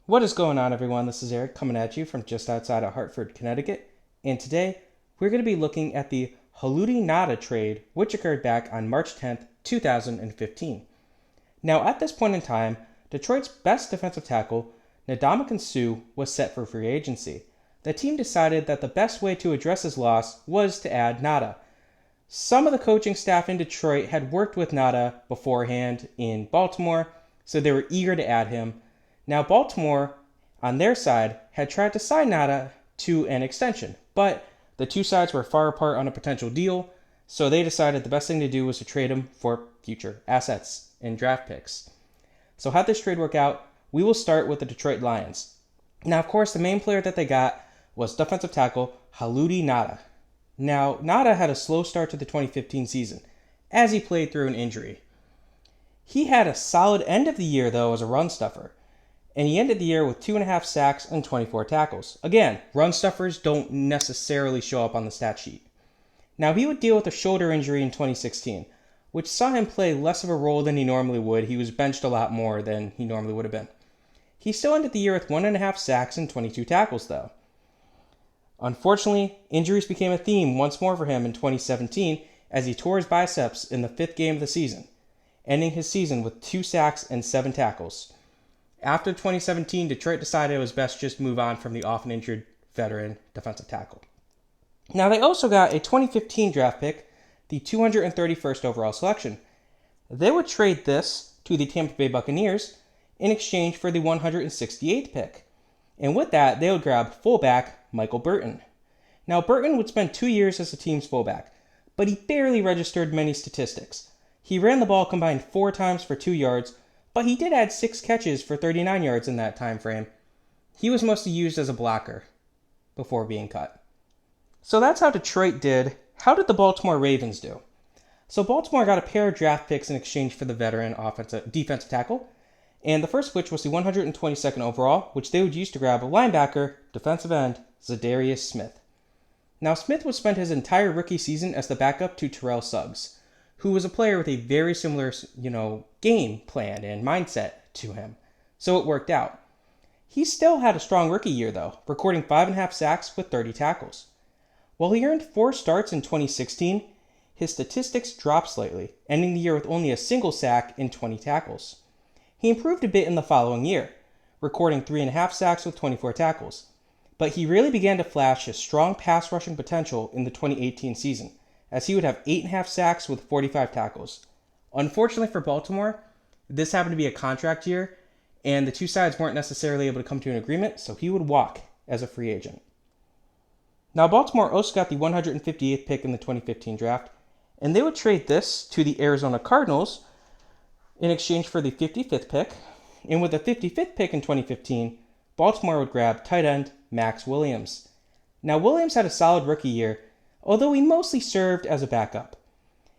What is going on, everyone? This is Eric coming at you from just outside of Hartford, Connecticut. And today, we're going to be looking at the Haloti Ngata trade, which occurred back on March 10th, 2015. Now, at this point in time, Detroit's best defensive tackle, Ndamukong Suh, was set for free agency. The team decided that the best way to address his loss was to add Ngata. Some of the coaching staff in Detroit had worked with Ngata beforehand in Baltimore, so they were eager to add him. Now, Baltimore, on their side, had tried to sign Ngata to an extension, but the two sides were far apart on a potential deal, so they decided the best thing to do was to trade him for future assets and draft picks. So how'd this trade work out? We will start with the Detroit Lions. Now, of course, the main player that they got was defensive tackle Haloti Ngata. Now, Ngata had a slow start to the 2015 season, as he played through an injury. He had a solid end of the year, though, as a run stuffer, and he ended the year with 2.5 sacks and 24 tackles. Again, run stuffers don't necessarily show up on the stat sheet. Now, he would deal with a shoulder injury in 2016, which saw him play less of a role than he normally would. He was benched a lot more than he normally would have been. He still ended the year with 1.5 sacks and 22 tackles, though. Unfortunately, injuries became a theme once more for him in 2017 as he tore his biceps in the 5th game of the season, ending his season with 2 sacks and 7 tackles. After 2017, Detroit decided it was best just move on from the often injured veteran defensive tackle. Now, they also got a 2015 draft pick, the 231st overall selection. They would trade this to the Tampa Bay Buccaneers in exchange for the 168th pick. And with that, they would grab fullback Michael Burton. Now, Burton would spend 2 years as the team's fullback, but he barely registered many statistics. He ran the ball combined 4 times for 2 yards, but he did add 6 catches for 39 yards in that time frame. He was mostly used as a blocker before being cut. So that's how Detroit did. How did the Baltimore Ravens do? So Baltimore got a pair of draft picks in exchange for the veteran defensive tackle, and the first of which was the 122nd overall, which they would use to grab a linebacker, defensive end, Za'Darius Smith. Now, Smith would spend his entire rookie season as the backup to Terrell Suggs, who was a player with a very similar, game plan and mindset to him. So it worked out. He still had a strong rookie year, though, recording 5.5 sacks with 30 tackles. While he earned 4 starts in 2016, his statistics dropped slightly, ending the year with only a single sack and 20 tackles. He improved a bit in the following year, recording 3.5 sacks with 24 tackles. But he really began to flash his strong pass rushing potential in the 2018 season, as he would have 8.5 sacks with 45 tackles. Unfortunately for Baltimore, this happened to be a contract year, and the two sides weren't necessarily able to come to an agreement, so he would walk as a free agent. Now, Baltimore also got the 158th pick in the 2015 draft, and they would trade this to the Arizona Cardinals in exchange for the 55th pick. And with the 55th pick in 2015, Baltimore would grab tight end Max Williams. Now, Williams had a solid rookie year, although he mostly served as a backup.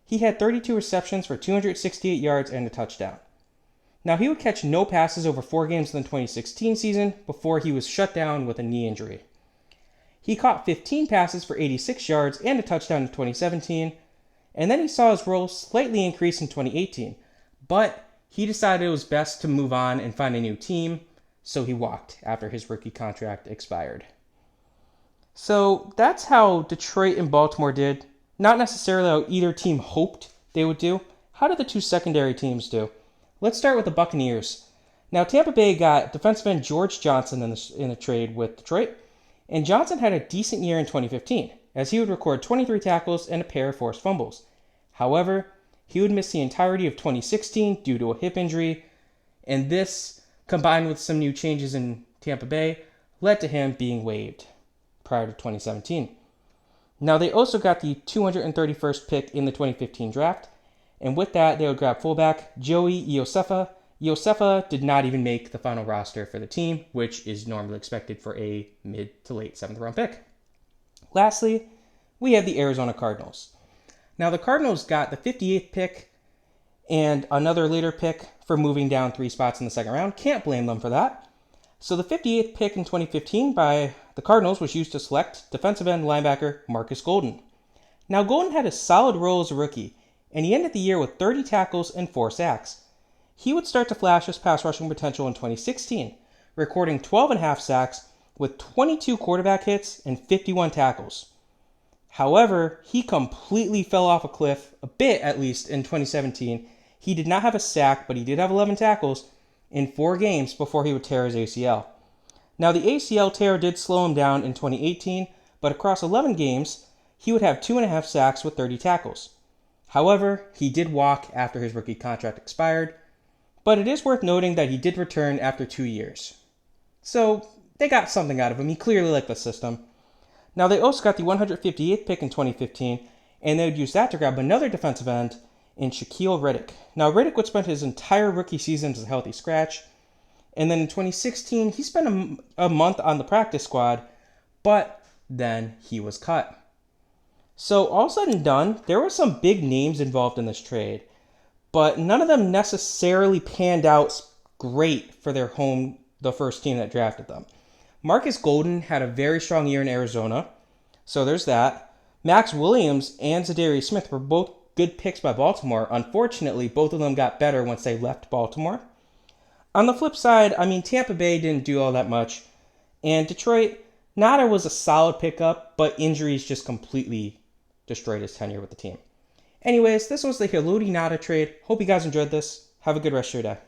He had 32 receptions for 268 yards and a touchdown. Now, he would catch no passes over 4 games in the 2016 season before he was shut down with a knee injury. He caught 15 passes for 86 yards and a touchdown in 2017, and then he saw his role slightly increase in 2018, but he decided it was best to move on and find a new team, so he walked after his rookie contract expired. So that's how Detroit and Baltimore did. Not necessarily how either team hoped they would do. How did the two secondary teams do? Let's start with the Buccaneers. Now, Tampa Bay got defensive end George Johnson in the trade with Detroit, and Johnson had a decent year in 2015, as he would record 23 tackles and a pair of forced fumbles. However, he would miss the entirety of 2016 due to a hip injury, and this, combined with some new changes in Tampa Bay, led to him being waived prior to 2017. Now, they also got the 231st pick in the 2015 draft, and with that, they would grab fullback Joey Iosefa. Iosefa did not even make the final roster for the team, which is normally expected for a mid to late 7th round pick. Lastly, we have the Arizona Cardinals. Now, the Cardinals got the 58th pick and another later pick for moving down 3 spots in the 2nd round. Can't blame them for that. So the 58th pick in 2015 by the Cardinals was used to select defensive end linebacker Marcus Golden. Now, Golden had a solid role as a rookie, and he ended the year with 30 tackles and 4 sacks. He would start to flash his pass rushing potential in 2016, recording 12.5 sacks with 22 quarterback hits and 51 tackles. However, he completely fell off a cliff, a bit at least, in 2017. He did not have a sack, but he did have 11 tackles in 4 games before he would tear his ACL. Now, the ACL tear did slow him down in 2018, but across 11 games, he would have 2.5 sacks with 30 tackles. However, he did walk after his rookie contract expired, but it is worth noting that he did return after 2 years. So, they got something out of him. He clearly liked the system. Now, they also got the 158th pick in 2015, and they would use that to grab another defensive end in Shaquille Riddick. Now, Riddick would spend his entire rookie season as a healthy scratch, and then in 2016, he spent a month on the practice squad, but then he was cut. So, all said and done, there were some big names involved in this trade, but none of them necessarily panned out great for the first team that drafted them. Marcus Golden had a very strong year in Arizona, so there's that. Max Williams and Za'Darius Smith were both good picks by Baltimore. Unfortunately, both of them got better once they left Baltimore. On the flip side, Tampa Bay didn't do all that much, and Detroit, Ngata was a solid pickup, but injuries just completely destroyed his tenure with the team. Anyways, this was the Haloti Ngata trade. Hope you guys enjoyed this. Have a good rest of your day.